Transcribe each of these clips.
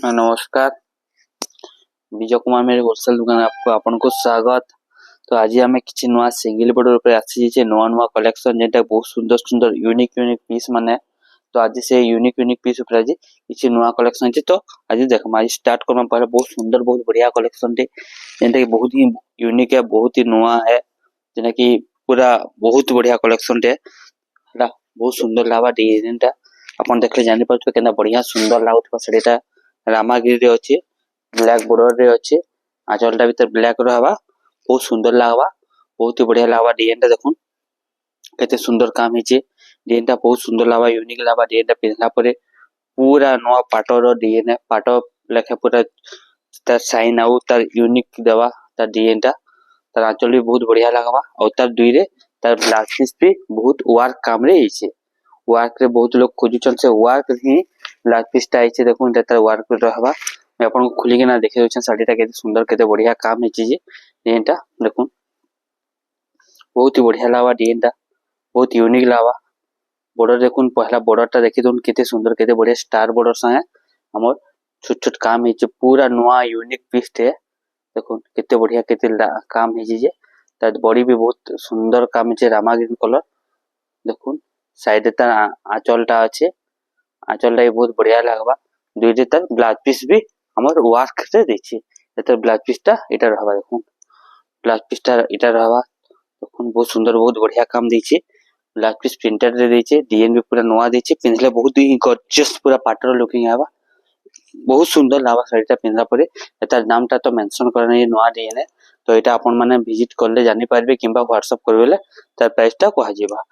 नमस्कार। विजय कुमार मेरे होलसेल दुकान आपको आपनको स्वागत। तो आज आम किसी नुआ सिंगल बोर्ड ऊपर आसी नुआ नुआ कलेक्शन जेटा बहुत सुंदर सुंदर यूनिक यूनिक पीस माने। तो आज से यूनिक यूनिक पीस ऊपर आज किसी नुआ कलेक्शन अछि। तो आज देखम आज स्टार्ट करम पहले बहुत सुंदर बहुत बढ़िया कलेक्शन टे जेटा कि बहुत ही यूनिक है, बहुत ही नुआ है, जेटा कि पूरा बहुत बढ़िया कलेक्शन टे हला बहुत सुंदर लावा डिजाइन टा अपन देखले जानि परछो केना बढ़िया सुंदर लागुथबा सेटा रामागिरी रे अछि, ब्लैक बॉर्डर रे अछि, आंचलटा भीतर ब्लैक रहबा बहुत सुंदर लागबा, बहुत ही बढ़िया लागबा। डिजाइन टा देखुन केते सुंदर काम हिचे, डिजाइन टा बहुत सुंदर लागबा, यूनिक लागबा। डिजाइन टा पिनला परे पूरा नवा पाटोर डिजाइन है, पाटो लेखे पूरा तार साइन आउ तार यूनिक देवा तार डिजाइन टा तार आंचल भी बहुत बढ़िया लागबा और तार दुई रे तार ब्लाउज पीस भी बहुत वर्क काम रे हिचे। वर्क रे बहुत लोग खोजुचन से वर्क ही ब्लाउज पीस टा हिचे। देखुन तार वर्क रहबा मैं आपन को खुली के ना देखे दोछन साड़ीटा केते सुंदर केते बढ़िया काम हिचे जे डिजाइन टा देखुन बहुत ही बढ़िया लागबा। डिजाइन टा बहुत यूनिक लागबा। बॉर्डर देखुन पहला बॉर्डर टा देखि दोन केते सुंदर केते बढ़िया स्टार बॉर्डर सा है हमर छोट छोट काम हिचे पूरा नवा यूनिक पीस टे देखुन केते बढ़िया केते काम हिचे जे तार बॉडी भी बहुत सुंदर काम हिचे रामागिरी कलर देखुन साइड ता आंचलटा আছে आंचलटा भी बहुत बढ़िया लागबा। दुइटे तार ब्लाउज पीस भी हमर वर्क से देछि एतर ब्लाउज पीस टा एटा रहबा देखुन ब्लाउज पीस टा एटा रहबा देखुन बहुत सुंदर बहुत बढ़िया काम देछि। ब्लाउज पीस प्रिंटेड रे देछि, डिजाइन भी पूरा नवा देछि, पिनले बहुत ही गॉर्जियस पूरा पाटर लुकिंग आबा बहुत सुंदर लागबा। साड़ीटा पिनला परे एतार नामटा तो मेंशन करने नवा डिजाइन है तो एटा आपन माने विजिट करले जानि पारबे किंबा व्हाट्सएप करबेले तार प्राइस टा कहा जेबा।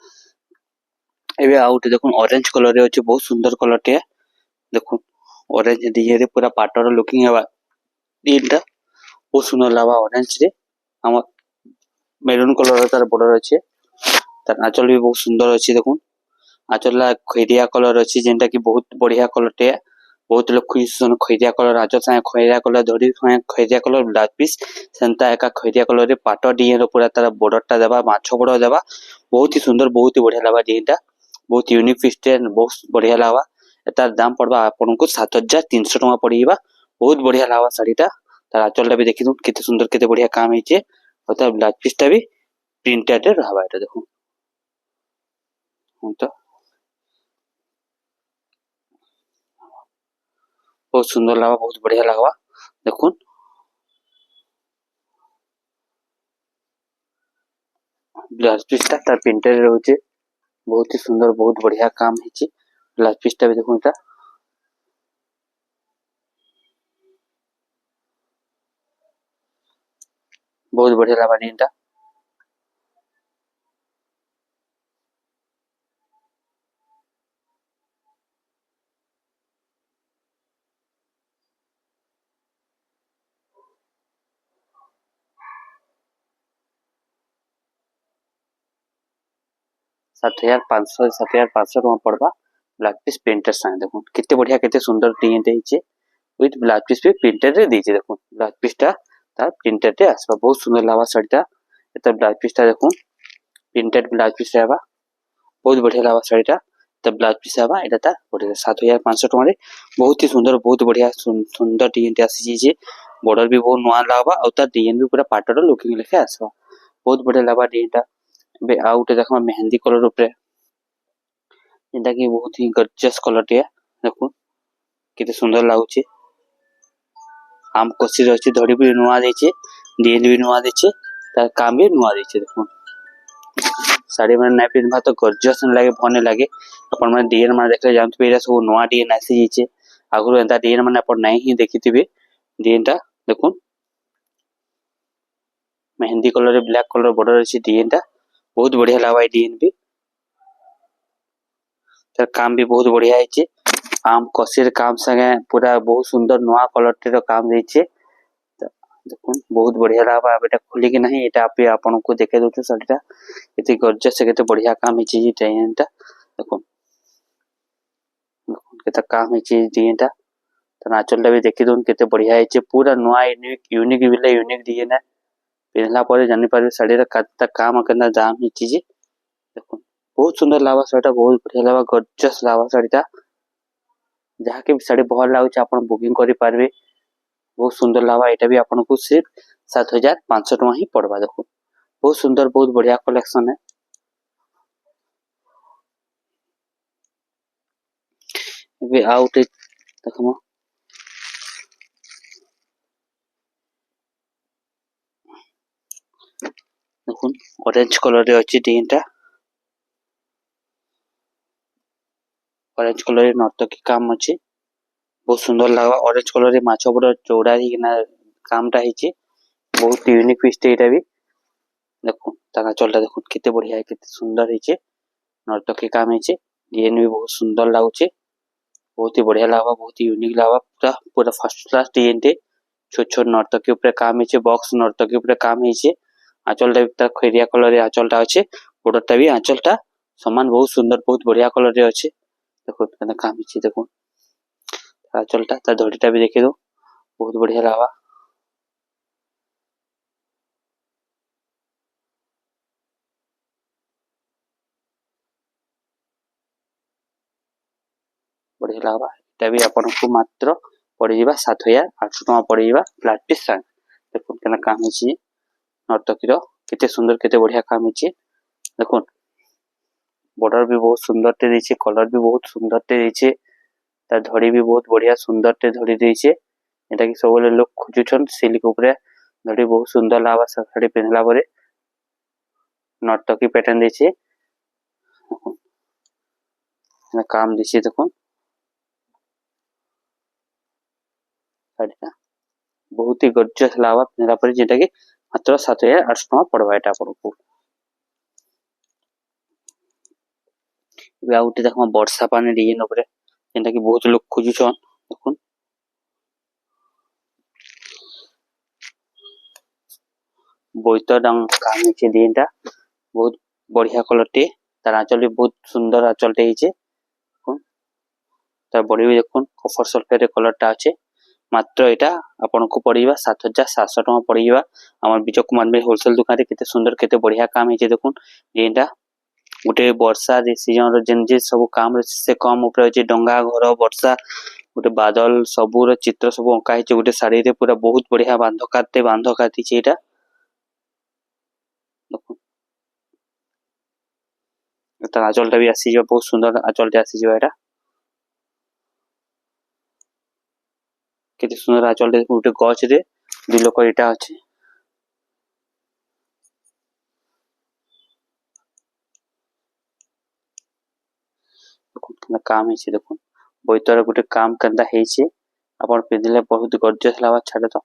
एबे आउट देखुन ऑरेंज कलर रे अछि, बहुत सुंदर कलर टे देखुन ऑरेंज डिजाइन रे पूरा पाटर लुकिंग आबा डिजाइन टा बहुत सुंदर लागबा। ऑरेंज रे हमर मेरून कलर तार बॉर्डर अछि, तार आंचल भी बहुत सुंदर अछि देखुन आंचल खैरिया कलर अछि जेंटा कि बहुत बढ़िया कलर टे बहुत लोग खुइसन खैरिया कलर आंचल से खैरिया कलर धरी Khairiya colour blouse piece Santa एका खैरिया कलर रे पाटर डिजाइन रो पूरा तार बॉर्डर टा देबा माछो बॉर्डर देबा बहुत ही सुंदर बहुत ही बढ़िया लागबा। डिजाइन टा बहुत यूनिक पीस टे बहुत बढ़िया लागबा। एतार दाम पड़बा आपन को 7300 टका पड़ीबा बहुत बढ़िया लागबा। साड़ीटा तार आंचलटा भी देखि दु केते सुंदर केते बढ़िया काम हिचे और तार ब्लाउज पीस टा भी प्रिंटेड रहबा एटा देखुन हम तो बहुत सुंदर लागबा बहुत बढ़िया लागबा देखुन ब्लाउज पीस टा तार प्रिंटेड रहउचे बहुत ही सुंदर बहुत बढ़िया काम हिचे। ब्लाउज पीस टा भी देखुन ता बहुत बढ़िया लागबा। डिजाइन टा 7500 टका पड़बा ब्लाउज पीस प्रिंटेड साए देखुन केते बढ़िया केते सुंदर डिजाइन टे हिचे विथ ब्लाउज पीस भी प्रिंटेड रे दीचे देखुन ब्लाउज पीस टा तार प्रिंटेड रे आसबा बहुत सुंदर लागबा। साड़ीटा एता ब्लाउज पीस टा देखुन प्रिंटेड ब्लाउज पीस रहबा बहुत बढ़िया लागबा। साड़ीटा त ब्लाउज पीस आबा एटा ता 7500 टका रे बहुत ही सुंदर बहुत बढ़िया सुंदर डिजाइन टे आसी जे बॉर्डर भी बहुत नवा लागबा और तार डिजाइन भी पूरा पाटर लुकिंग लेखे आसबा बहुत बढ़िया लागबा। डिजाइन टा बे आउट देखमा मेहंदी कलर ऊपर जेंटा कि बहुत ही गॉर्जियस कलर टे देखुन केते सुंदर लागुचे आम कोसी रहछि धड़ी भी नुआ देछे डिजाइन भी नुआ देछे तार काम भी नुआ देछे देखुन साड़ी मन नै पिनबा तो गॉर्जियस न लागे बने लागे अपन मन डिजाइन मन देखले जानत पेरा सब नुआ डिजाइन आसी जेचे आगु एंता डिजाइन मन अपन नै ही देखिथिबे। डिजाइन टा देखुन मेहंदी कलर रे ब्लैक कलर बॉर्डर अछि डिजाइन टा बहुत बढ़िया लागबा। डिजाइन भी तार काम भी बहुत बढ़िया हिचे आम कसिर काम संगे पूरा बहुत सुंदर नवा कलर टे काम देछे देखुन बहुत बढ़िया लागबा। एटा खुली के नहीं एटा पे आपन को देखे दोछु साड़ीटा एते गॉर्जियस केते बढ़िया काम हिचे जे डिजाइन टा देखुन केते काम हिचे डिजाइन टा त आंचलटा भी देखि दोन केते बढ़िया हिचे पूरा नवा यूनिक यूनिक बिले यूनिक डिजाइन है पिनला परे जानि पारबे साड़ीर कत्ता काम केना दाम हिचे जे देखुन बहुत सुंदर लागबा। साड़ीटा बहुत बढ़िया लागबा गॉर्जियस लागबा। साड़ीटा जहाँ के साड़ी भल लगुच आप बुकिंग करेंगे। बहुत सुंदर लगा यहाँ भी आपको सिर्फ 7500 टଙ୍କା ही पड़वा। देखो बहुत सुंदर बहुत बढ़िया कलेक्शन है। ଏବେ ଆଉ ଗୋଟେ ଦେଖମ देखो ऑरेंज कलर रे अछि तीनटा ऑरेंज कलर रे नर्तकी काम अछि। बहुत सुंदर लगा ऑरेंज कलर रे माछो बड़ चौड़ा ही ना कामटा हिची। बहुत यूनिक पीस एटा भी देखो ताका चलता देखो कितने बढ़िया है कितने सुंदर हिचे नर्तकी काम हिचे। डिजाइन भी बहुत सुंदर लागुचे बहुत ही बढ़िया लगा बहुत ही यूनिक लगा पूरा पूरा फर्स्ट क्लास डिजाइन टे छोट छोट नर्तकी ऊपर काम हिचे बॉक्स नर्तकी ऊपर काम हिचे। आंचलटा भी खैरिया कलर रे आंचलटा अच्छे बॉर्डरटा भी आंचलटा समान बहुत सुंदर बहुत बढ़िया कलर रे अच्छे। देखो केना काम हिचे देखो आंचलटा ता धड़ीटा भी देखि दो बहुत बढ़िया लगा। बढ़िया लगा एटा भी आपको मात्र पड़ीबा 7800 टଙ୍କା पड़ीबा फ्लैट पीस साइज। देखो केना काम हिची नर्तकी रो कितने सुंदर कितने बढ़िया काम हिची। देखो बॉर्डर भी बहुत सुंदर टे देछे कलर भी बहुत सुंदर टे देछे ता धड़ी भी बहुत बढ़िया सुंदर टे धड़ी देछे। एटा कि सब लोग खोजुछन सिल्क ऊपर धड़ी बहुत सुंदर लावा साड़ी पहनला परे नर्तकी पैटर्न देछे ना काम देछे। देखो साड़ीटा बहुत ही गॉर्जियस लावा पहनला परे जेटा कि मात्र 7800 टଙ୍କା पड़वा एटा आपको। आ उठी देखो वर्षा पानी डिजाइन ऊपर जेटा कि बहुत लोग खोजुछन। देखो बोईत रंग काम हिचे डिजाइनटा बहुत बढ़िया कलर टे तार आंचल भी बहुत सुंदर आंचल टे हिचे। तार बॉडी भी देखो कफर सल्फेट कलरटा अच्छे मात्र एटा आपको पड़ीबा 7700 टଙ୍କା पड़ीबा। हमर विजय कुमार में होलसेल दुकान रे केते सुंदर केते बढ़िया काम हिचे देखो डिजाइनटा गोटे वर्षा रे सीजन रो जेन जे सब काम रे से कम ऊपर अछि डंगा घर वर्षा गोटे बादल सबू रो चित्र सब अंका हिचे गोटे साड़ी रे पूरा बहुत बढ़िया बांध काती छे एटा देखो एटा आंचलटा भी आसी जो बहुत सुंदर आंचलटा आसी जो एटा केते सुंदर आंचलटा गोटे गछ रे दु लोक एटा अछि। देखो काम हिचे देखो बोईतर गोटे काम केनता हेइछे अपन पिंधले बहुत गॉर्जियस लावा छाड़े तो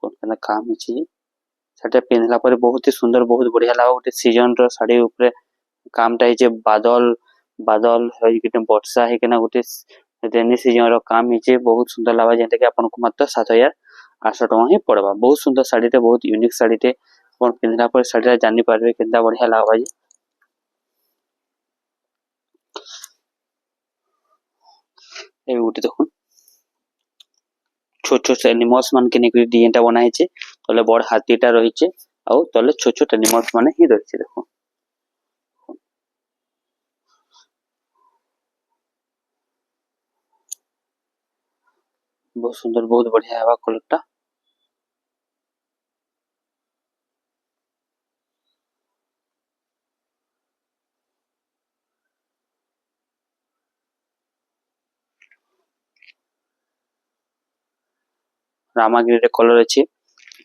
केना काम हिचे साड़ी पिंधला पर बहुत ही सुंदर बहुत बढ़िया लावा गोटे सीजन रो साड़ी ऊपर कामटा हिचे बादल बादल होई कि वर्षा हे केना गोटे रेनी सीजन रो काम हिचे बहुत सुंदर लावा जेंटा कि आपनको मात्र 7800 टଙ୍କା ही पड़वा। बहुत सुंदर साड़ी टे बहुत यूनिक साड़ी टे अपन पिंधला पर साड़ी जानि पारबे केनता बढ़िया लावा जे ए उठी देखो छोट छोट एनिमल्स मान के नेकरी डिजाइनटा बना हिचे तले बड़ हाथीटा रहिचे आउ तले छोट छोट एनिमल्स माने ही रहिचे। देखो बहुत सुंदर बहुत बढ़िया हवा कलरटा रामागिरी रे कलर अछि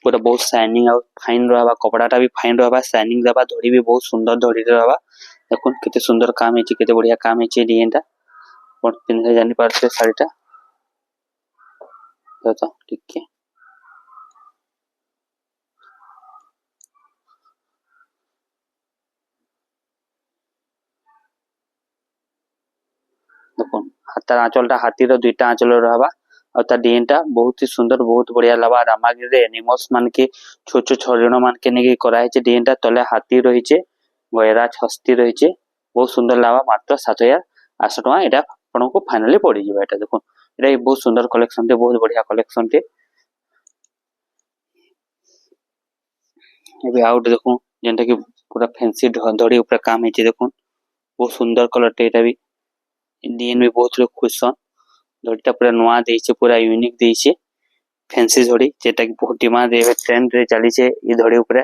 पूरा बहुत शाइनिंग और फाइन रहबा कपड़ाटा भी फाइन रहबा शाइनिंग रहबा धड़ी भी बहुत सुंदर धड़ी रहबा। देखो कितने सुंदर काम हिचे कितने बढ़िया काम हिचे डिजाइनटा और पिंधे जानि पारछे साड़ीटा तो ठीक है। देखो हाथ आंचलटा हाथी रो दुईटा आंचल रहबा और ता डिजाइनटा बहुत ही सुंदर बहुत बढ़िया लबा रामागिरी रे एनिमल्स मान के छोट छोट हरिण मान के नेकी करा हिचे डिजाइनटा तले हाथी रहिचे गयराज हस्ती रहिचे बहुत सुंदर लबा मात्र 7800 टଙ୍କା एटा आपनको फाइनली पड़ी जिबा। एटा देखो एटा बहुत सुंदर कलेक्शन टे बहुत बढ़िया कलेक्शन टे एबे आउट देखो जेंटा कि पूरा फैंसी धड़ी ऊपर काम हिचे देखो बहुत सुंदर कलर टे एटा भी डिजाइन भी बहुत लोग खुश सन धड़ीटा पूरा नुआ देइछे पूरा यूनिक देइछे फैंसी धड़ी जेटा कि बहुत डिमांड रे ट्रेंड रे चली छे ई धड़ी ऊपर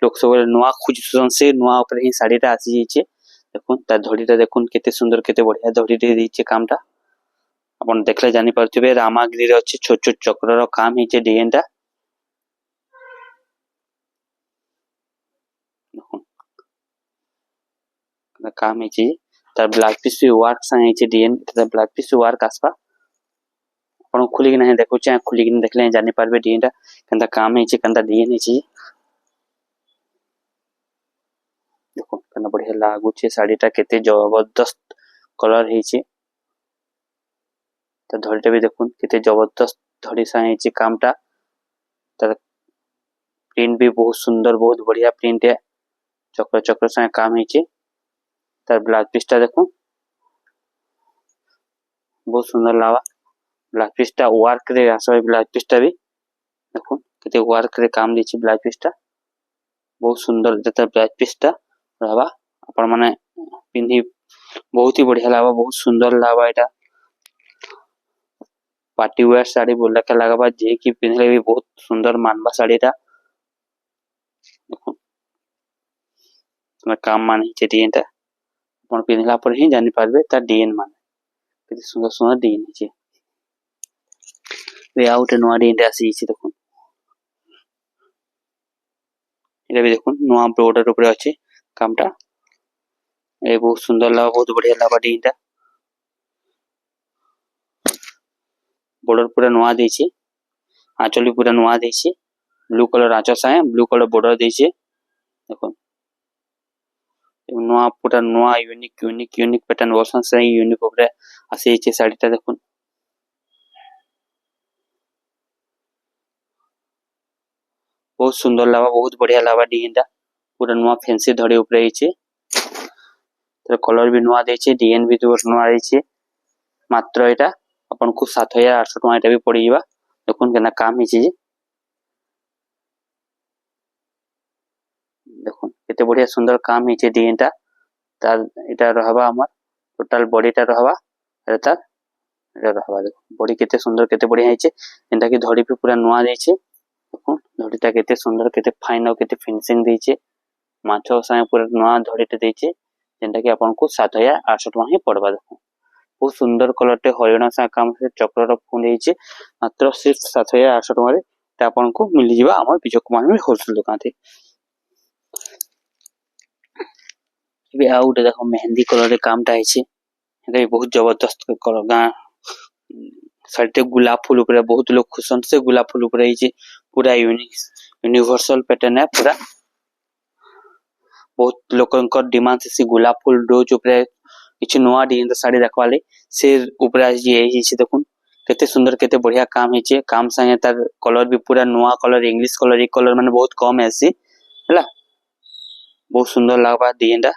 लोग सब नुआ खुजसन से नुआ ऊपर ही साड़ीटा आसी जाइछे देखुन ता धड़ीटा देखुन केते सुंदर केते बढ़िया धड़ी दे देइछे कामटा अपन देखले जानि परथिबे रामागिरी रे अछि छोट छोट चक्र रो काम हिचे डिजाइनटा देखुन काम हिचे तार ब्लाउज पीस भी वर्क संगे हिचे डिजाइन तार ब्लाउज पीस वर्क आसपा आपण खुली कि नहीं देखो चाहे खुली कि देखले जानि पारबे डिजाइनटा कंदा काम हिचे कंदा डिजाइन हिचे देखो कना बढ़िया लागु छे साड़ीटा केते जबरदस्त कलर हिचे त धड़ीटा भी देखुन केते जबरदस्त धड़ी सा हिचे कामटा तर प्रिंट भी बहुत सुंदर बहुत बढ़िया प्रिंट है चक्र चक्र सा काम हिचे तर ब्लाउज पीसटा देखो बहुत सुंदर लावा ब्लाउज पीसटा वर्क रे आसबे ब्लाउज पीसटा भी देखो केते वर्क रे काम दिछि ब्लाउज पीसटा बहुत सुंदर जेता ब्लाउज पीसटा रहबा अपन माने पिंधी बहुत ही बढ़िया लावा बहुत सुंदर लावा एटा पार्टी वेयर साड़ी बोला के लगाबा जे कि पिंधले भी बहुत सुंदर मानबा साड़ीटा देखो काम मान हिचे डिजाइनटा अपन पिंधला पर ही जानि पारबे ता डिजाइन मान केते सुंदर सुंदर डिजाइन हिचे वे आउट नुआ डिजाइन आसी हिचे देखो एटा भी देखो नुआ बॉर्डर ऊपर अछि कामटा ए बहुत सुंदर लावा बहुत बढ़िया लावा डिजाइनटा बॉर्डर पूरा नुआ देछि आंचल भी पूरा नुआ देछि ब्लू कलर आंचल साए ब्लू कलर बॉर्डर देछि देखो नुआ पूरा नुआ यूनिक पैटर्न वर्सन से यूनिक ऊपर आसी हिचे साड़ीटा देखो बहुत सुंदर लावा बहुत बढ़िया लावा डिजाइनटा पूरा नुआ फैंसी धड़ी ऊपर हिचे तर कलर भी नुआ देछि डिजाइन भी नुआ देछि मात्र एटा अपन को 7800 टका एटा भी पड़ी जिबा देखुन केना काम हिचे देखुन केते बढ़िया सुंदर काम हिचे डिजाइनटा तार एटा रहबा हमर टोटल बॉडीटा रहबा एटा रहबा देखो बॉडी केते सुंदर केते बढ़िया हिचे एंटा की धड़ी पे पूरा नुआ देछि देखो धड़ीटा केते सुंदर केते फाइन और केते फिनिशिंग देछि माछो साए पूरा नुआ धड़ीटा देछि जेंटा कि अपन को 7800 टका ही पड़बा देखो बहुत सुंदर कलरटे हरिणा सा काम से चक्र रो फुंड हिचे मात्र सिर्फ 7800 टका रे ता अपन को मिल जिबा हमर विजय कुमार में होलसेल दुकान थे बे आउट देखो मेहंदी कलर रे कामटा हिचे एटा बहुत जबरदस्त कलर गा साइड गुलाब फूल ऊपर बहुत लोग खुशन से गुलाब फूल ऊपर हिचे पूरा यूनिवर्सल पैटर्न है पूरा बहुत लोकन डिमांड से गुलाब फूल रोज ऊपर किछ नुआ डिजाइन साड़ी रखवाले से ऊपर ये हिचे देखुन केते सुंदर केते बढ़िया काम हिचे काम संगे तार कलर भी पूरा नुआ कलर इंग्लिश कलर ए कलर माने बहुत कम आसी हला बहुत सुंदर लागबा डिजाइनटा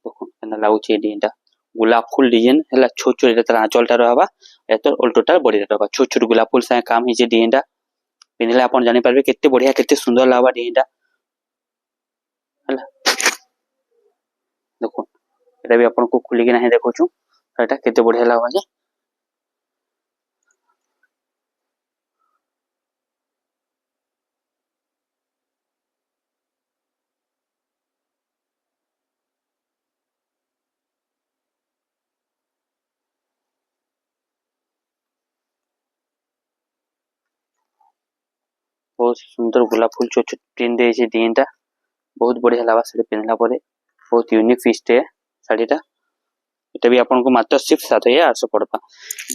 देखुन केना लागुचे डिजाइनटा गुलाब फूल डिजाइन हला छोट छोट एतर आंचलटा रहबा एतर उल्टोटा बॉडी रहबा छोट छोट गुलाब फूल से काम हिचे डिजाइनटा पिनले अपन जानि पारबे केते बढ़िया केते सुंदर लागबा डिजाइनटा हला देखो एटा भी अपन को खुली के नहीं देखो छु एटा केते बढ़िया लागबा जे बहुत सुंदर गुलाब फूल छोट छोट प्रिंट दे छै डिजाइनटा बहुत बढ़िया लागबा साड़ी पिनला परे बहुत यूनिक पीसटे साड़ीटा एटा भी अपन को मात्र सिर्फ 7800 पड़बा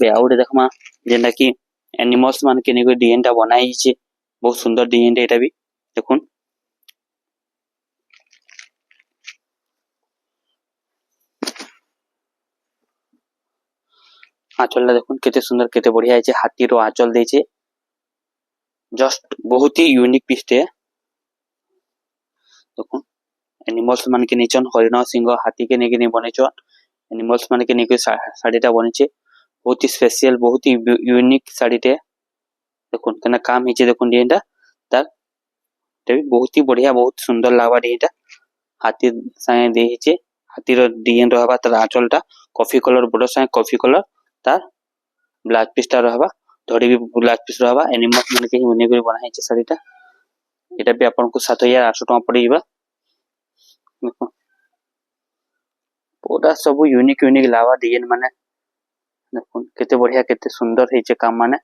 बे आउट देखमा जेना कि एनिमल्स मान के निको डिजाइनटा बनाई छै बहुत सुंदर डिजाइन एटा भी देखुन आंचलटा देखुन केते सुंदर केते बढ़िया हिचे हाथी रो आंचल दे छै जस्ट बहुत ही यूनिक पीसटे देखुन एनिमल्स मान के नीचन हरिण सिंह हाथी के नेके बने छ एनिमल्स मान के नेके साड़ीटा बने छै बहुत ही स्पेशल बहुत ही यूनिक साड़ीटे देखुन केना काम हिचे देखुन डिजाइनटा तार बहुत ही बढ़िया बहुत सुंदर लागबा डिजाइनटा हाथी साए देहिचे हाथीर डिजाइन रहबा तार आंचलटा कॉफी कलर बॉर्डर साए कॉफी कलर तार ब्लैक पीसटा रहबा धड़ी भी ब्लैक पीस रहबा एनिमल माने के बने कर बना है साड़ीटा एटा भी आपन को 7800 टका पड़ीबा देखो पूरा सब यूनिक यूनिक लावा डिजाइन माने देखो केते बढ़िया केते सुंदर हेचे काम माने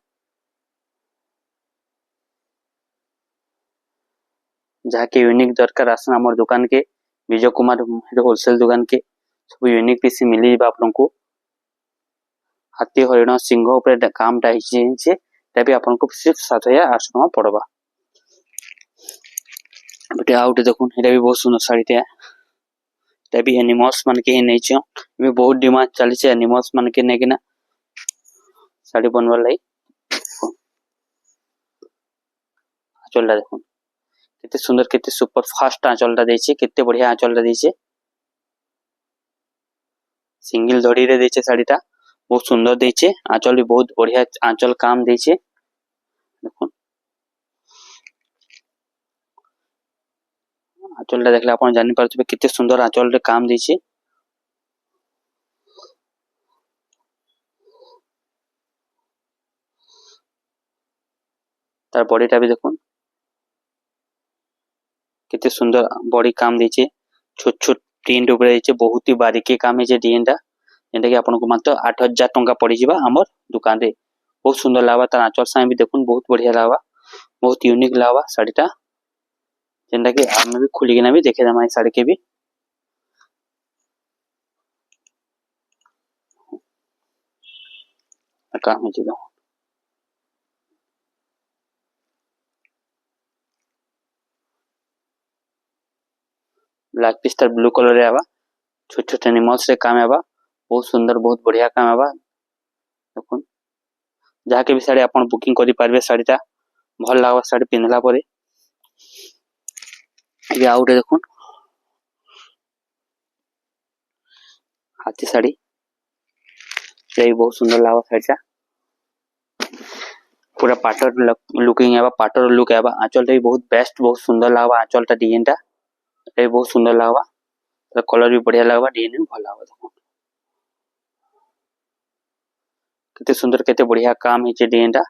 जाके यूनिक दरकार आसन हमर दुकान के विजय कुमार होलसेल दुकान के सब यूनिक पीस मिली आपन को हाथी हरिण सिंह ऊपर काम टाइचे तभी आपन को सिर्फ 7800 टका पड़बा बेटे आउट देखो एटा भी बहुत सुंदर साड़ीटा तभी एनिमल्स मान के नहीं छ भी बहुत डिमांड चली छे एनिमल्स मान के ने किना साड़ी बनवा लाई आंचलटा देखो केते सुंदर केते सुपर फास्ट आंचलटा देछे केते बढ़िया आंचलटा देछे सिंगल धड़ी रे देछे साड़ीटा बहुत सुंदर देछे आंचल भी बहुत बढ़िया आंचल काम देछे देखो आंचलटा देखले आपण जानि पारथिबे केते सुंदर आंचल रे काम देछे तार बॉडीटा भी देखो केते सुंदर बॉडी काम देछे छोट छोट प्रिंट ऊपर देछे बहुत ही बारीकी काम है जे डिजाइनटा जेंटा कि आपन को मात्र 8000 टका पड़ी जिबा हमर दुकान रे बहुत सुंदर लावा तार आंचल साए भी देखुन बहुत बढ़िया लावा बहुत यूनिक लावा साड़ीटा जेंटा कि आमे भी खुली किना भी देखे दमा ए साड़ी के भी काम है जे ब्लैक पिस्टल ब्लू कलर रे आवा छोट छोट एनिमल्स रे काम आवा बहुत सुंदर बहुत बढ़िया काम आवा देखुन जाके भी साड़ी आपण बुकिंग करि पारबे साड़ीटा भल लागबा साड़ी पिनला परे ये आउट देखुन हाथी साड़ी ये बहुत सुंदर लागबा साड़ीटा पूरा पाटर लुकिंग आवा पाटर लुक आवा आंचलटा भी बहुत बेस्ट बहुत सुंदर लागबा आंचलटा डिजाइनटा ये बहुत सुंदर लागबा कलर भी बढ़िया लागबा डिजाइन भी भल लागबा देखो केते सुंदर केते बढ़िया काम हेचे डिजाइनटा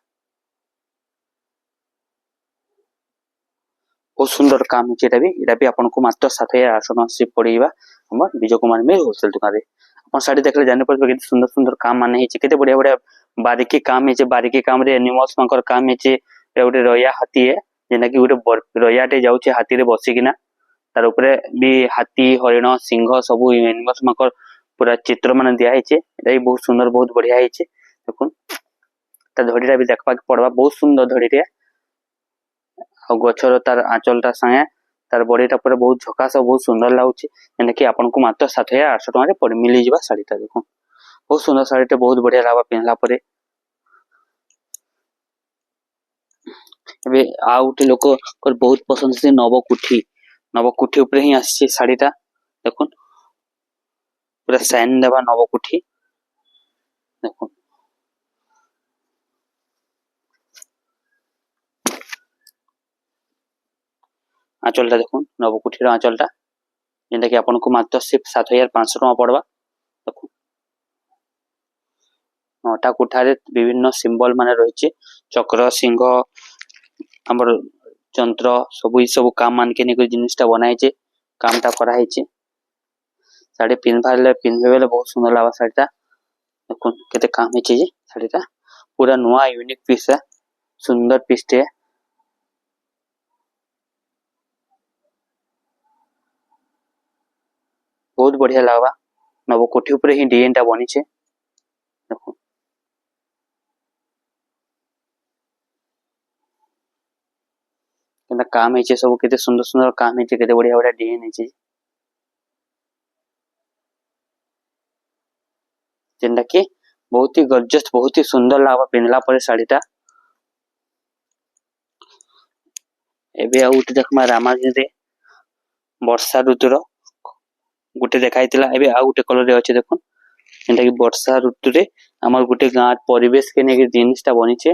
बहुत सुंदर काम हेचे एटा भी आपन को मात्र 7800 से पड़ीबा हमर विजय कुमार में होलसेल दुकान रे अपन साड़ी देखले जाने पर केते सुंदर सुंदर काम माने हेचे केते बढ़िया बढ़िया बारीकी काम हेचे बारीकी काम रे एनिमल्स मानकर काम हेचे ए गोटे रया हाथी है जेना कि गोटे रयाटे जाउचे हाथी रे बसी किना तार ऊपर भी हाथी हरिण सिंह सब एनिमल्स मानकर पूरा चित्र माने दिया हेचे एटा भी बहुत सुंदर बहुत बढ़िया हेचे देखुन ता धड़ीटा भी देखबा के पड़बा बहुत सुंदर धड़ी रे आ गछर तार आंचलटा संगे तार बॉडीटा पूरा बहुत झकास बहुत सुंदर लाଗୁଛି जेना कि आपन को मात्र 7800 टका रे पड़ मिली जिबा साड़ीटा देखो बहुत सुंदर साड़ीटा बहुत बढ़िया लावा पिनला परे एबे आउट लोक कर बहुत पसंद से नवकुठी ऊपर ही आसी साड़ीटा देखुन पूरा साइन देबा नवकुठी देखुन आंचलटा देखुन नवकुठीर आंचलटा जेंटा कि आपन को मात्र सिर्फ 7500 टका पड़बा देखुन नटा कुठारे विभिन्न सिंबल माने रहिचे चक्र सिंह हमर यंत्र सब काम मान के ने जिनिसटा बनाइचे कामटा करा हेचे साड़ी पिनभाले पिनबेले बहुत सुंदर लावा साड़ीटा देखुन केते काम हेचे जे साड़ीटा पूरा नवा यूनिक पीस है सुंदर पीसटे बहुत बढ़िया लावा नवकोठी ऊपर ही डिजाइनटा बनिचे देखुन केना काम हेचे सब केते सुंदर सुंदर काम हेचे केते बढ़िया बढ़िया डिजाइन हेचे जेंटा कि बहुत ही गॉर्जियस बहुत ही सुंदर लावा पिनला परे साड़ीटा एबे आउट देखमा रामाजी रे वर्षा ऋतुर गुटे देखाइतिला एबे आ गुटे कलर रे अछि देखुन जेंटा कि वर्षा ऋतु रे हमर गुटे गां परिवेश के ने जिनिसटा बनिचे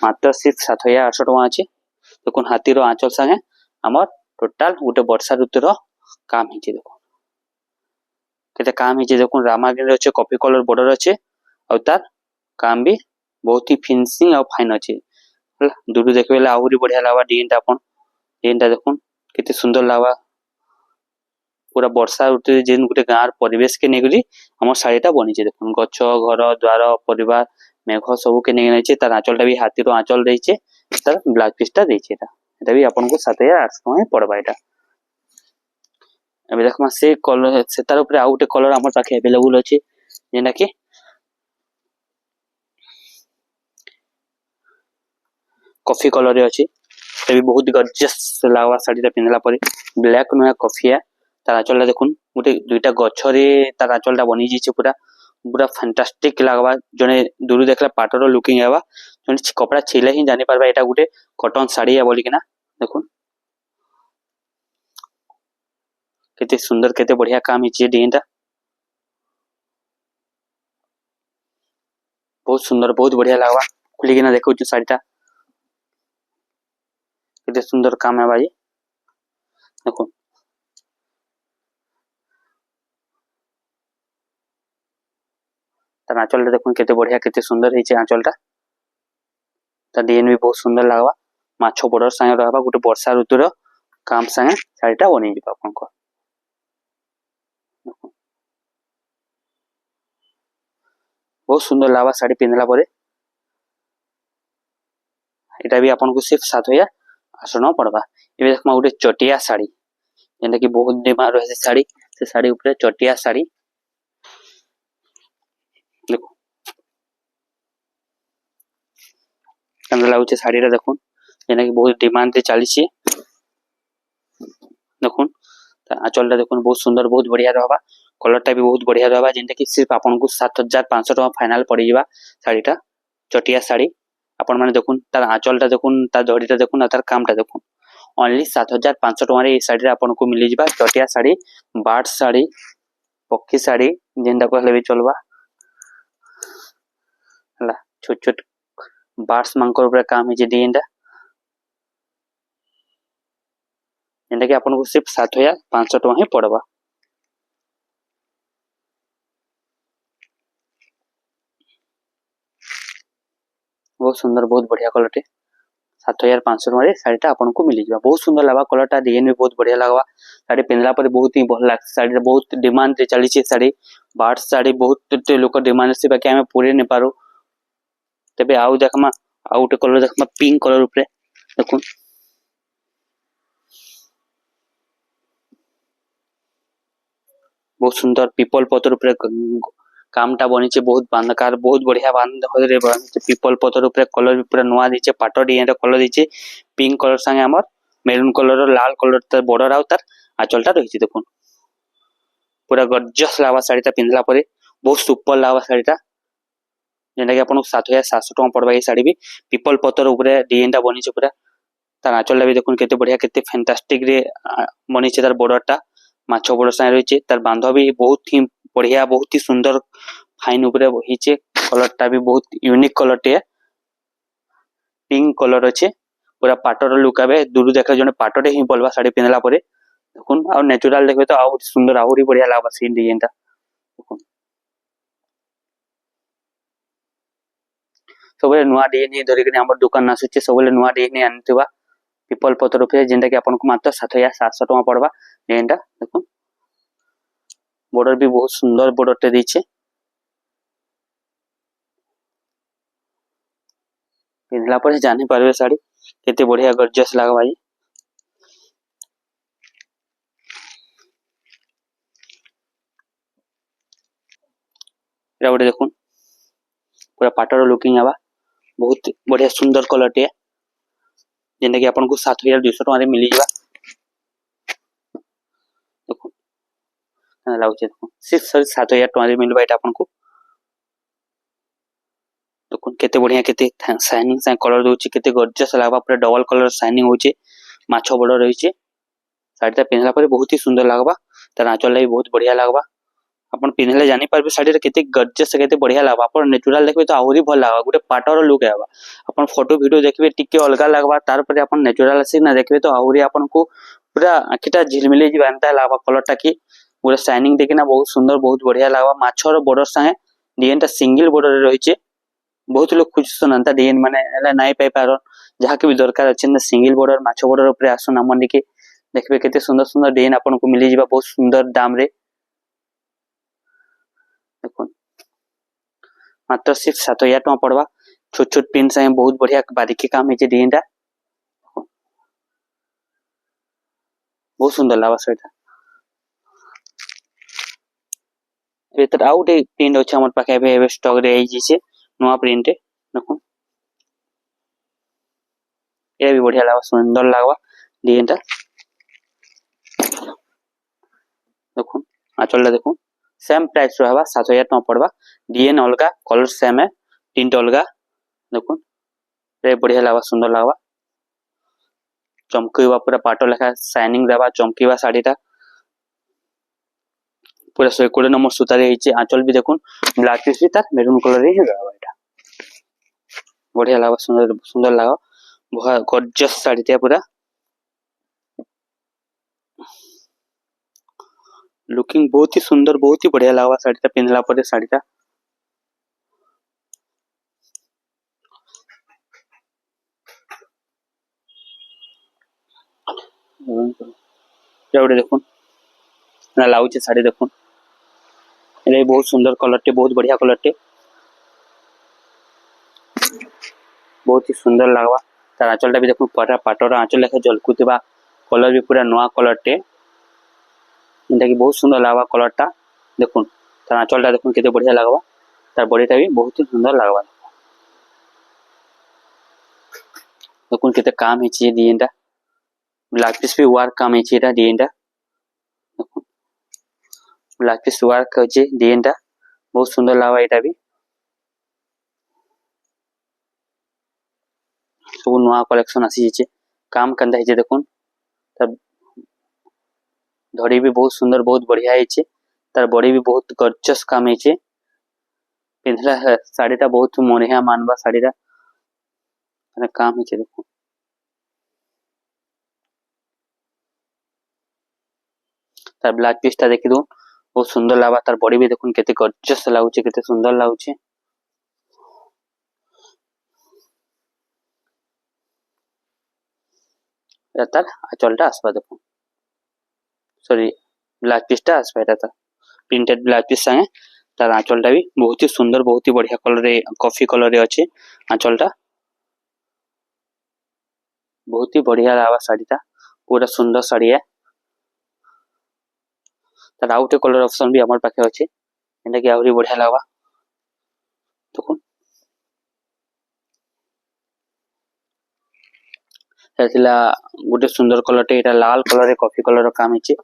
मात्र सिर्फ 7800 टका अछि देखुन हाथी रो आंचल संगे हमर टोटल गुटे वर्षा ऋतुर काम ହେଇଛି ଦେଖୁन କେତେ काम ହେଇଛି ଦେଖୁन ରାମାଗ୍ରୀନ ଅଛି କଫି କଲର border ଅଛି ଆଉ ତାର काम भी बहुत ही फिनिशिंग और फाइन अच्छे दूर देखे आहरी बढ़िया लगा डिजाइन टा अपन डिजाइन टा देखुन केते सुंदर लगा पूरा वर्षा ऋतु जेन गोटे गाँव परिवेश के नहीं आम शाढ़ीटा बनी देखुन गछ घर द्वार परिवार मेघ सब के नहीं तार आंचल भी हाथी आंचल रही तार ब्लाउज पीसटा भी आपन को 7,800 टका पड़वा यहाँ देखा से कलर से तार ऊपर आउ गोटे कलर आम पाखे अवेलेबल अच्छे जेनटा कि कॉफी कलर अच्छी भी बहुत गर्जियस लगवा शाढ़ी पिंधला ब्लैक नुआ कॉफिया तार आंचल देखुन गोटे दुईटा गछरे तार आंचल बनी जाइए पूरा पूरा फैंटास्टिक लगवा जड़े दूर देखला पाटर लुकिंग है जड़े कपड़ा छिले ही जानी पारबा एटा गोटे कॉटन साड़ी है बोलिकिना देखुन केते सुंदर केते बढ़िया काम हिचे डिजाइनटा बहुत सुंदर बहुत बढ़िया लगवा खुलिकिना देखो साड़ीटा केते सुंदर काम है भाई देखो तार आंचल देखो केते बढ़िया केते सुंदर है आंचलटा तार डिजाइन भी बहुत सुंदर लगवा माछो बॉर्डर संगे रहबा गोटे वर्षा ऋतुर काम संगे शाड़ीटा बनी जिबा आपनको बहुत सुंदर लगवा शाड़ी पिंधला परे एटा भी आपन को सिर्फ 7,800 टका पड़वा एबे देखमा गोटे चटिया साड़ी जेंटा कि बहुत डिमांड रहे साड़ी से साड़ी ऊपर चटिया साड़ी देखो केना लागुचे साड़ीटा देखुन जेना कि बहुत डिमांड रे चली छी देखुन आंचलटा देखुन बहुत सुंदर बहुत बढ़िया रहबा कलरटा भी बहुत बढ़िया रहबा जेंटा कि सिर्फ आपन को 7,500 टका फाइनल पड़ी जिबा साड़ीटा चटिया साड़ी अपन माने देखुन तार आंचलटा देखुन तार जड़ीटा देखुन तार कामटा देखुन ओनली 7,500 टका रे साड़ी आपन को मिली जिबा चटिया साड़ी बार्ड साड़ी पक्षी साड़ी जेंटा कहले भी चलबा हला छोट छोट बार्ड्स मांकर ऊपर काम है जे डिजाइनटा जेंटा कि आपन को सिर्फ 7,500 टका ही पड़वा बहुत सुंदर बहुत बढ़िया कलरटे 7,500 टका शाड़ीटा आपन को मिली जावा बहुत सुंदर लगा कलरटा डिजाइन भी बहुत बढ़िया लगवा शाड़ी पिंधला पर बहुत ही भल लाग शाड़ी बहुत डिमांड रे चली छी साड़ी बार्ड साड़ी बहुत लोक डिमांड से बाकी हमें पूरे नहीं पारो तबे आउ देखमा आउ गोटे कलर देखमा पिंक कलर ऊपर देखुन बहुत सुंदर पीपल पतर ऊपर कामटा बनी बहुत बांधकार बहुत बढ़िया बांध पीपल पतर ऊपर कलर भी पूरा नुआ दीचे पाट डिजाइन कलर दीचे पिंक कलर संगे हमर मेरून कलर लाल कलर तार बॉर्डर आउ तार आंचलटा रही देखुन पूरा गॉर्जियस लागवा साड़ीटा पिंधला परे बहुत सुपर लागवा साड़ीटा जेंटा कि आपन 7,700 टका पड़वा ये साड़ी भी पीपल पतर ऊपर डिजाइनटा बनी छे पूरा तार आंचलटा भी देखुन केते बढ़िया केते फैंटास्टिक रे बनी छे तार बॉर्डरटा माछो बॉर्डर संगे रही छे तार बांध भी बहुत ही बढ़िया बहुत ही सुंदर फाइन ऊपर होइछे कलरटा भी बहुत यूनिक कलरटे पिंक कलर अच्छे पूरा पाटर लुक आवे दूर देखले जने पाटरे ही बोलवा साड़ी पिंधला परे देखुन आ नेचुरल देखबे तो आउ सुंदर आहुरी बढ़िया लागबा सी डिजाइनटा देखुन सबले नुआ डिजाइन धरि के हमर दुकान आसुचे सबले नुआ डिजाइन आनथिबा पीपल पतर पे जेंटा कि आपन को मात्र 7,700 टका पड़वा डिजाइनटा देखुन बॉर्डर भी बहुत सुंदर बॉर्डर टे दीछे पिंधला पर जानी पारबे साड़ी केते बढ़िया गॉर्जियस लागबा भाई एरा गोटे देखुन पूरा पाटर लुकिंग आवा बहुत बढ़िया सुंदर कलर टे जेंटा कि आपन को 7,200 टका रे मिली जावा देखुन केना लागुचे देखुन सिर्फ 7,000 टका रे मिलबा एटा आपन को देखुन केते बढ़िया केते शाइनिंग से कलर दोची केते गॉर्जियस लागबा पूरा डबल कलर शाइनिंग होचे माछो बॉर्डर रहिचे साड़ीटा पिंधला पर बहुत ही सुंदर लागबा तार आंचल भी बहुत बढ़िया लागबा अपन पिंधले जानी पारबे साड़ी केते गॉर्जियस केते बढ़िया लागबा अपन नेचुरल देखबे तो आहुरी भल लागबा गुटे पाटर लुक आबा अपन फोटो वीडियो देखबे टिके अलगा लागबा तार पर अपन नेचुरल से ना देखबे तो आहुरी अपन को पूरा आखिटा झिलमिली जी एंता लागबा कलर टा की पूरा शाइनिंग देखिना बहुत सुंदर बहुत बढ़िया लागबा माछर बॉर्डर संगे डिजाइन टा सिंगल बॉर्डर रे रहिचे बहुत लोग खुजसन अंता डिजाइन माने एला नाइ पाई पारन जहा के भी दरकार अछि न सिंगल बॉर्डर माछ बॉर्डर ऊपर आसन हमन के देखबे केते सुंदर सुंदर डिजाइन आपन को मिली जिबा बहुत सुंदर दाम रे देखो मात्र सिर्फ 7000 टका पड़वा छोट छोट पिन संगे बहुत बढ़िया बारीकी काम है डिजाइन टा बहुत सुंदर लागबा सेटा एतर आउट एक प्रिंट अछि हमर पाखे एबे स्टॉक रे आइ जिसे नवा प्रिंट देखो ये भी बढ़िया लागबा सुंदर लागबा डिजाइन टा देखो आचलटा देखो सेम प्राइस रहबा 7000 टका पड़बा डिजाइन अलगा कलर सेम है प्रिंट अलगा देखो ये बढ़िया लागबा सुंदर लागबा चमकीबा पूरा पाटो लेखा शाइनिंग देबा चमकीबा साड़ीटा पूरा 120 नंबर सूता रे हिचे आंचल भी देखुन ब्लैक पीस भी तार मेरून कलर रे रहबा एटा बढ़िया लागबा सुंदर सुंदर लागबा बहुत गॉर्जियस साड़ीटा पूरा लुकिंग बहुत ही सुंदर बहुत ही बढ़िया लागबा साड़ीटा पिनला परे साड़ीटा एवडे देखुन ना लाउचे साड़ी देखुन ए बहुत सुंदर कलर टे बहुत बढ़िया कलर टे बहुत ही सुंदर लागबा तार आंचलटा भी देखुन परा पाटोर आंचल लेखा जलकुतिबा कलर भी पूरा नवा कलर टे इंटा की बहुत सुंदर लागबा कलरटा देखुन तार आंचलटा देखुन केते बढ़िया लागबा तार बॉडीटा भी बहुत ही सुंदर लागबा देखुन केते काम हिची डिजाइनटा ब्लैक पीस भी वर्क काम हिची एटा डिजाइनटा देखुन ब्लैक पीस वर्क होचे डिजाइनटा बहुत सुंदर लागबा एटा भी सब नवा कलेक्शन आसी हिचे काम कंदा हिचे देखुन तब धड़ी भी बहुत सुंदर बहुत बढ़िया हिचे तार बॉडी भी बहुत गॉर्जियस काम हिचे पिंधला साड़ीटा बहुत मोरिया मानबा साड़ीटा अरे काम हिचे देखुन तार ब्लैक पीसटा देखि दो बहुत सुंदर लागबा तार बॉडी भी देखुन केते गॉर्जियस लागुचे केते सुंदर लागुचे तार आंचलटा आसबा देखुन सॉरी ब्लैक पीसटा आसबा एटा प्रिंटेड ब्लैक पीस संगे तार आंचलटा भी बहुत ही सुंदर बहुत ही बढ़िया कलर रे कॉफी कलर रे अछि आंचलटा बहुत ही बढ़िया लागबा साड़ीटा पूरा सुंदर साड़ी है तार आउटे कलर ऑप्शन भी हमर पाखे अछि एटा की आउरी बढ़िया लागबा देखुन एथिला गुटे सुंदर कलर टे एटा लाल कलर रे कॉफी कलर रो काम हिचे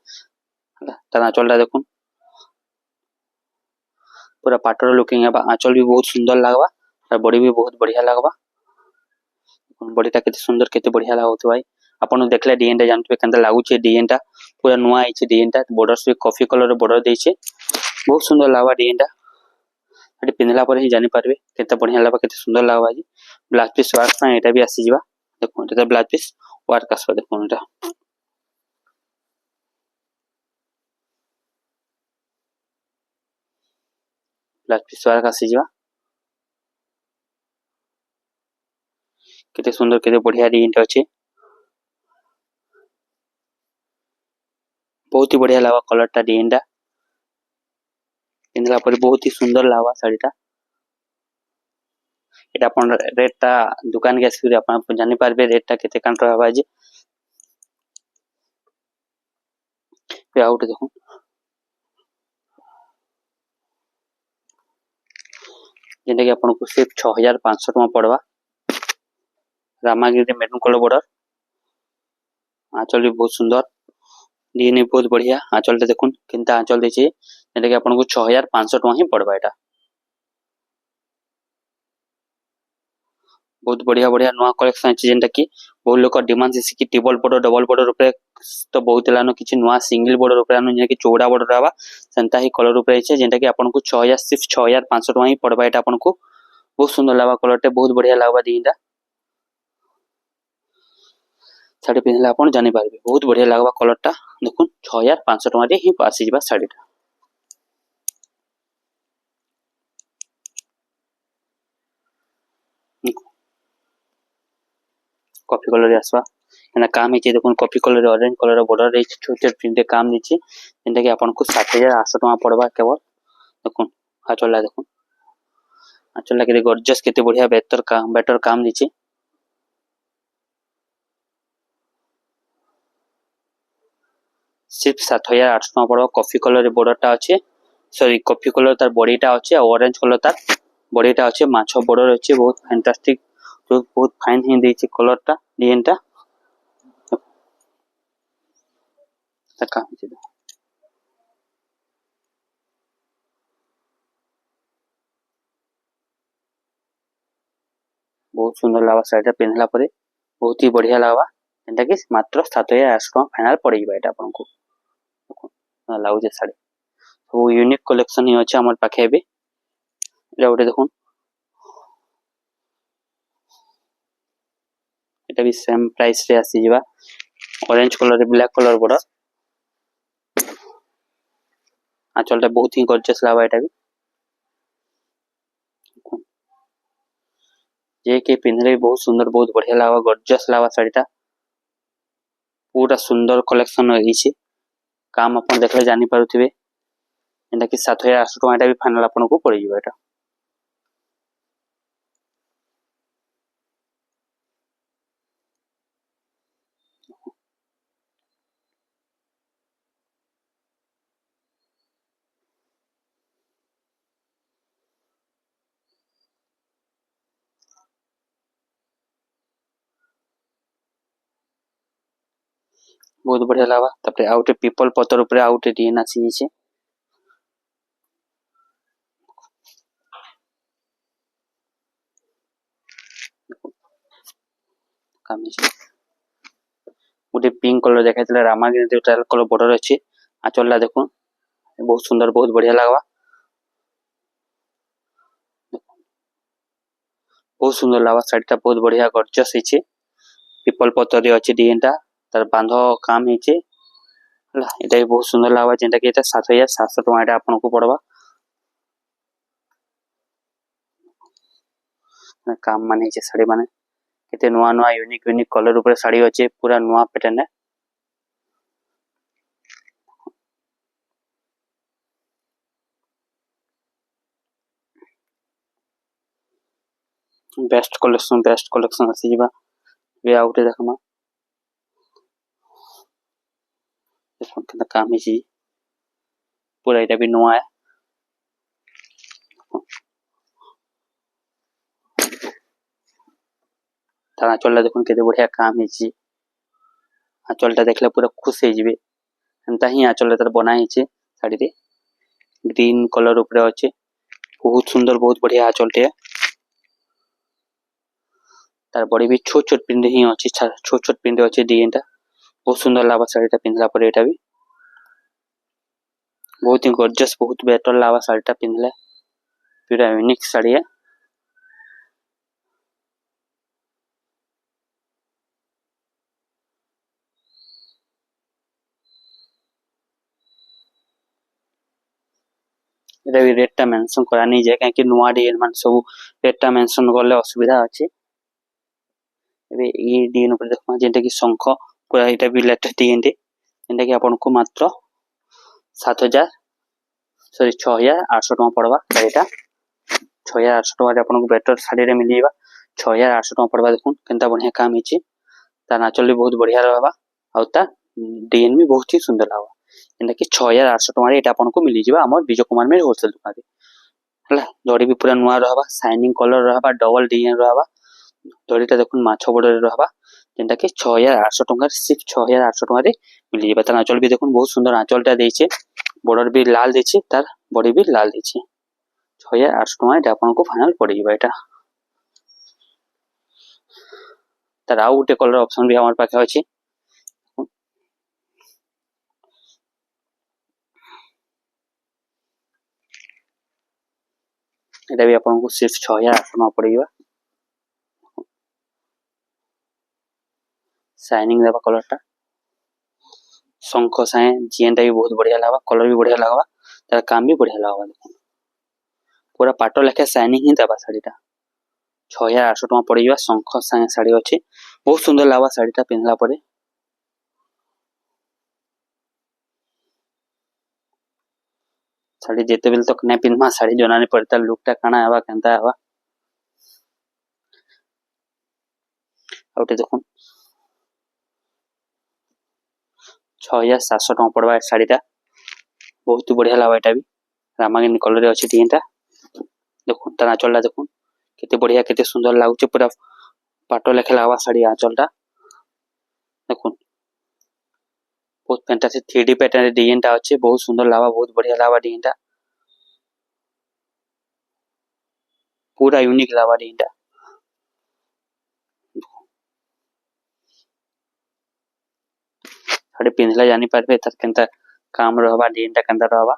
तार आंचलटा देखुन पूरा पाटर लुकिंग है आंचल भी बहुत सुंदर लागबा और बॉडी भी बहुत बढ़िया लागबा बॉडीटा केते सुंदर केते बढ़िया लागत भाई आपन देखले डिजाइन टा जानते केनता लागुचे डिजाइन टा पूरा नुआ आइचे डिजाइन टा बॉर्डर से कॉफी कलर रो बॉर्डर देइचे बहुत सुंदर लागबा डिजाइन टा एटी पिनला पर ही जानि पारबे केते बढ़िया लागबा केते सुंदर लागबा जी ब्लैक पीस वर्क सा एटा भी आसी जिबा देखो एटा ब्लैक पीस वर्क आसबा देखो एटा ब्लैक पीस वर्क आसी जिबा केते सुंदर केते बढ़िया डिजाइन टा अछि बहुत ही बढ़िया लागबा कलर टा डिजाइन टा पिनला पर बहुत ही सुंदर लागबा साड़ीटा एटा अपन रेट टा दुकान के आसी अपन जानि पारबे रेट टा केते कान रहबा जी पे आउट देखो जेंटा कि अपन को सिर्फ 6500 टका पड़वा रामागिरी मेरून कलर बॉर्डर आंचल भी बहुत सुंदर डिजाइन भी बहुत बढ़िया आंचलटा देखुन केनता आंचल देछि जेंटा कि अपन को 6500 टका ही पड़वा एटा बहुत बढ़िया बढ़िया नवा कलेक्शन अछि जेंटा कि बहुत लोक डिमांड छै कि टेबल बॉर्डर डबल बॉर्डर ऊपर तो बहुत लानो किछि नवा सिंगल बॉर्डर ऊपर आनो जे कि चौड़ा बॉर्डर रहबा सेंता ही कलर ऊपर छै जेंटा कि अपन को 6000 सिर्फ 6500 टका ही पड़बा एटा अपन को बहुत सुंदर लागबा कलर टे बहुत बढ़िया लागबा डिजाइन शाढ़ी पिंधले आप जानी पारे बहुत बढ़िया लगवा कलरटा देखुन 6500 टଙ୍କା ही आसी जा शाढ़ीटा कॉफी कलर आसवा एना काम हिचे देखुन coffee colour orange colour border रे छोटे छोटे प्रिंट काम दिछि जेंटा कि आपन को 7800 टଙ୍କା पड़वा केवल देखुन आचला देखुन आचला के गॉर्जियस केते बढ़िया बेटर काम दिछि सिर्फ 7800 टଙ୍କା पड़वा कॉफी कलर बॉर्डरटा अछि सॉरी कॉफी कलर तार बॉडीटा अछि और ऑरेंज कलर तार बॉडीटा अछि माछो बॉर्डर अछि बहुत फैंटास्टिक बहुत फाइन ही देछि कलरटा डिजाइनटा तका बहुत सुंदर लावा साइड पिनला परे बहुत ही बढ़िया लावा एंटा कि मात्र 7800 टଙ୍କା फाइनल पड़ी बा एटा आपन को लाउ जे साड़ी वो यूनिक कलेक्शन ही अछि हमर पाखे बे एटा उठे देखुन एटा भी सेम प्राइस रे आसी जिबा ऑरेंज कलर रे ब्लैक कलर बॉर्डर आंचलटा बहुत ही गॉर्जियस लावा एटा भी जे के पिनले बहुत सुंदर बहुत बढ़िया लावा गॉर्जियस लावा साड़ीटा पूरा सुंदर कलेक्शन रही काम अपन देखले जानी पारुथिबे एंटा कि 7800 टଙ୍କା एटा भी फाइनल आपन को पड़ी जिबा एटा बहुत बढ़िया लावा तपरे आउटे पीपल पतर ऊपर आउटे डिजाइन आसी छै काम छै उटे पिंक कलर देखाइतले रामागिरी टाइल कलर बॉर्डर अछि आचलला देखुन बहुत सुंदर बहुत बढ़िया लागवा बहुत सुंदर लावा साड़ीटा बहुत बढ़िया गॉर्जियस हिचे पीपल पतर रे अछि डिजाइनटा तार बांधो काम हिचे हला एटा भी बहुत सुंदर लागवा जेंटा कि एटा 7700 टଙ୍କା एटा आपन को पड़वा काम माने हिचे साड़ी माने केते नुआ नुआ यूनिक कलर ऊपर साड़ी अछि पूरा नुआ पैटर्न बेस्ट कलेक्शन आसी जिबा वे आउटे देखमा देखो केना काम हिची पूरा एटा भी नुआ है तारा चलला देखुन केते बढ़िया काम हिची आचलटा देखले पूरा खुश हे जिबे एंता ही आचल तर बना हिचे साड़ी रे ग्रीन कलर ऊपर अछि बहुत सुंदर बहुत बढ़िया आचलटे तार बॉडी भी छोट छोट पिंड ही अछि छोट छोट पिंड अछि डिजाइनटा बहुत सुंदर लावा साड़ीटा पिनला पर एटा भी बहुत ही गॉर्जियस बहुत बेटर लावा साड़ीटा पिनले पूरा यूनिक साड़ी है एटा भी रेटटा मेंशन करा नहीं जाय काहे कि नुआ डिजाइन मान सब रेटटा मेंशन करले असुविधा अछि एबे ई डिजाइन ऊपर देखमा जेंटा कि शंख पूरा एटा भी लेटेस्ट डिजाइन रे जेंटा कि आपन को मात्र 7000 सॉरी 6800 टଙ୍କା पड़वा साड़ीटा 6800 टଙ୍କା रे आपन को बेटर साड़ी रे मिलीबा 6800 टଙ୍କା पड़वा देखुन केनता बढ़िया काम हिची ता नाचल भी बहुत बढ़िया रहबा और ता डिजाइन भी बहुत ही सुंदर रहबा जेंटा कि 6800 टଙ୍କା रे एटा आपन को मिली जिबा हमर विजय कुमार में होलसेल दुकान रे हला जोड़ी भी पूरा नुआ रहबा शाइनिंग कलर रहबा डबल डिजाइन रहबा जोड़ीटा देखुन माछो बॉर्डर रहबा जेंटा कि 6800 टଙ୍କା रे सिर्फ 6800 टଙ୍କା रे मिली जिबा ता नाचल भी देखुन बहुत सुंदर आंचलटा देइछे बॉर्डर भी लाल देइछे तार बॉडी भी लाल देइछे 6800 टଙ୍କା एटा आपन को फाइनल पड़ी जिबा एटा तार आउ गुटे कलर ऑप्शन भी हमर पाखे अछि एटा भी आपन को सिर्फ 6800 टଙ୍କା पड़ीबा शाइनिंग देवा कलर टा शंख साए जेनटा भी बहुत बढ़िया लगवा कलर भी बढ़िया लगवा तार काम भी बढ़िया लगवा देखो पूरा पाट लेखे शाइनिंग ही देवा शाड़ी टा 6800 टका पड़िबा शंख साए शाड़ी अछि बहुत सुंदर लगवा शाड़ी टा पिनला परे शाड़ी जेते बेल तक नै पिनमा शाड़ी जना नहीं पड़ता लुक टा काना आवा केनता आवा आउटे देखो 6700 टका पड़वा शाड़ी टा बहुत ही बढ़िया लगवा एटा भी रामायण कलर अच्छी टीनटा देखो तार आंचल देखो केते बढ़िया केते सुंदर लागुचे पूरा पाटो लेखे लगवा शाड़ी आंचल टा देखो बहुत फैंटास्टिक 3D पैटर्न डिजाइन टा अच्छे बहुत सुंदर लगवा बहुत बढ़िया लगवा डिजाइन टा पूरा यूनिक लगवा डिजाइन टा शाड़ी पिनला जानी पारबे तार केनता काम रहबा डिजाइन टा केनता रहबा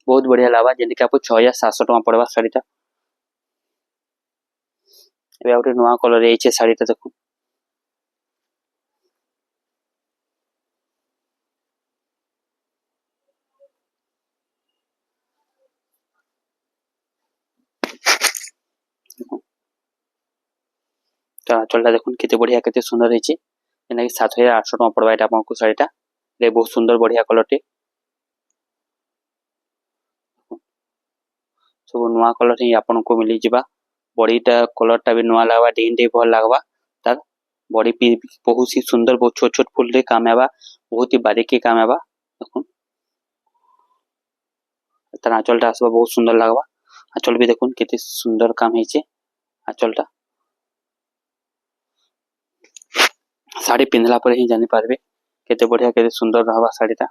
बहुत बढ़िया लगवा जेंति कि आपको 6700 टका पड़वा शाड़ी टा एबे आउटे नवा कलर एचे शाड़ी टा देखो तार आंचल देखो केते बढ़िया केते सुंदर हेचे जेना कि 7800 टका पड़वा एटा आपको शाड़ी टा ले बहुत सुंदर बढ़िया कलर टे सब नुआ कलर ही आपन को मिली जिबा बॉडीटा कलर टा भी नुआ लागबा डिजाइन टे भल लागबा तार बॉडी पी बहुत ही सुंदर बहुत छोट छोट फूल रे काम आबा बहुत ही बारीकी काम आबा देखो तार आंचल टा आसबा बहुत सुंदर लागबा आंचल भी देखो केते सुंदर काम हेचे आंचल टा साड़ी पिनला पर ही जानि पारबे केते बढ़िया केते सुंदर रहबा साड़ी टा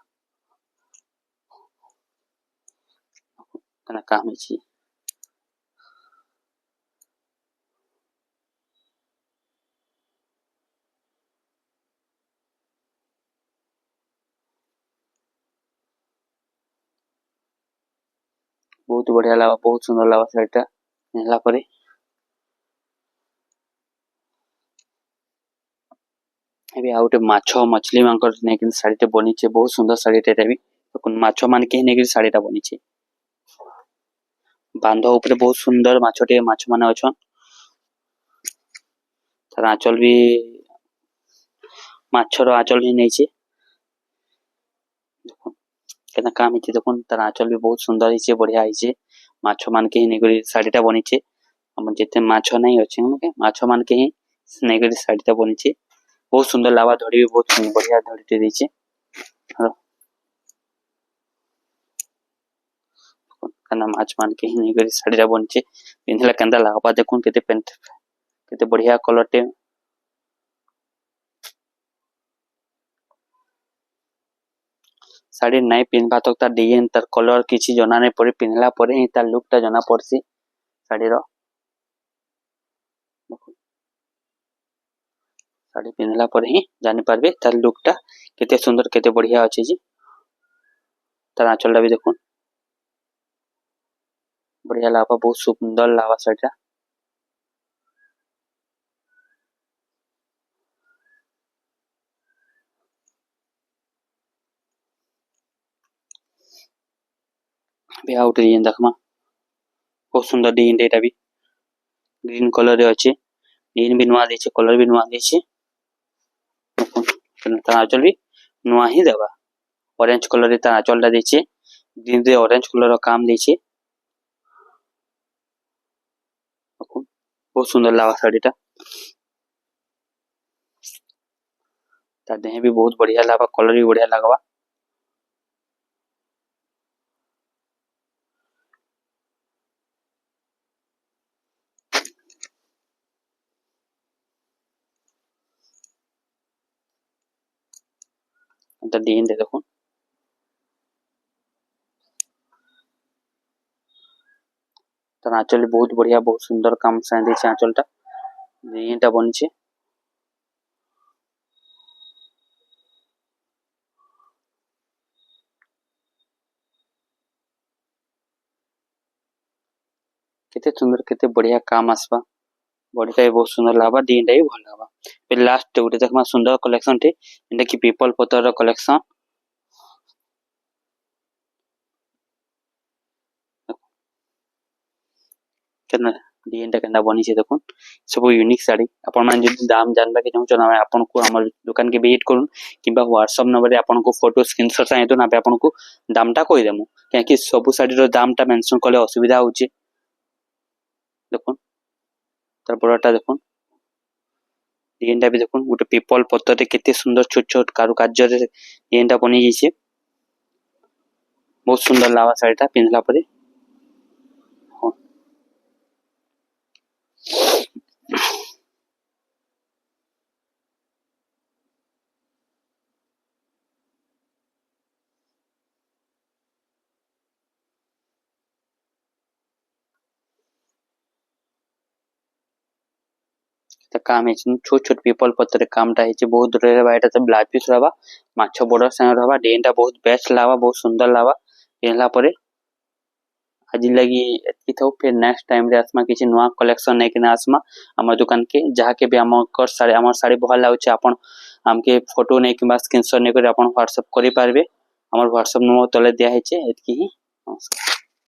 तना काम हेची बहुत बढ़िया लागबा बहुत सुंदर लागबा साड़ी टा पिनला परे एबे आउटे माछो मछली मानकर नेकिन साड़ी टे बनी छे बहुत सुंदर साड़ी टे भी कोन माछो मान के नेकिन साड़ी टा बनी छे बांधो ऊपर बहुत सुंदर माछोटे माछ माने अछन तार आंचल भी माछर आंचल ही नहीं छे केना काम हिचे देखुन तार आंचल भी बहुत सुंदर हिचे बढ़िया हिचे माछो मान के ही नेगरी साड़ी टा बनी छे हम जेते माछो नहीं अछि के माछो मान के ही नेगरी साड़ी टा बनी छे बहुत सुंदर लावा धड़ी भी बहुत बढ़िया धड़ी टे दी छे कना माछ मान के ही नेगरी साड़ी टा बनी छे पिनहला कंदा लागबा देखुन केते पेंट केते बढ़िया कलर टे साड़ी नहीं पिनबा तो तार डिजाइन तार कलर किछि जना नहीं पड़े पिनला परे ही तार लुक टा जना पड़सी साड़ी रो साड़ी पिनला परे ही जानि पारबे तार लुक टा केते सुंदर केते बढ़िया अछि जी तार आंचल टा भी देखुन बढ़िया लावा बहुत सुंदर लावा साड़ी टा बे आउट डिजाइन देखमा बहुत सुंदर डिजाइन एटा भी ग्रीन कलर रे अछि डिजाइन भी नुआ देछे कलर भी नुआ देछे तार आंचल भी नुआ ही देबा ऑरेंज कलर रे तार आंचल टा देछे ग्रीन रे ऑरेंज कलर रो काम देछे बहुत सुंदर लावा साड़ी टा तार देह भी बहुत बढ़िया लावा कलर भी बढ़िया लागबा तार डिजाइन दे देखो तर आंचल बहुत बढ़िया बहुत सुंदर काम से देछे आंचलटा एटा बनिछे केते सुंदर केते बढ़िया काम आसबा बॉडीटा भी बहुत सुंदर लागबा डिजाइनटा भी भल लागबा फिर लास्ट गोटे देखमा सुंदर कलेक्शन टे जेंटा कि पीपल पतर रो कलेक्शन केना डिजाइनटा केना बनिछे देखुन सब यूनिक साड़ी आपण मान जदि दाम जानबा के चाहू ना आपण को हमर दुकान के विजिट करूँ किबा व्हाट्सएप नंबर रे आपण को फोटो स्क्रीनशॉट चाहिए तो ना आपण को दामटा कहि देमु क्या कि सब साड़ी रो दामटा मेंशन करले असुविधा होचे देखुन तर बड़टा देखुन डिजाइनटा भी देखुन गोटे पीपल पत्तर रे केते सुंदर छोट छोट कारुकार्य रे डिजाइनटा बनि जैसे बहुत सुंदर लावा साड़ीटा पिनला परे त काम है छोट छोट पीपल पत्तर कामटा है बहुत रहबा एटा त ब्लाउज पीस रहबा माछ बॉर्डर संग रहबा डिजाइनटा बहुत बेस्ट लागबा बहुत सुंदर लागबा पिनला परे आज लगी एतकी थौ फिर नेक्स्ट टाइम रे आसमा किछि नवा कलेक्शन नै कि आसमा हमर दुकान के जहा के भी हमर साड़ी भल लागुचे आपण हमके फोटो नै कि स्क्रीनशॉट नै कर आपण व्हाट्सएप करि पारबे हमर व्हाट्सएप नंबर तले दिया है एतकी ही नमस्कार।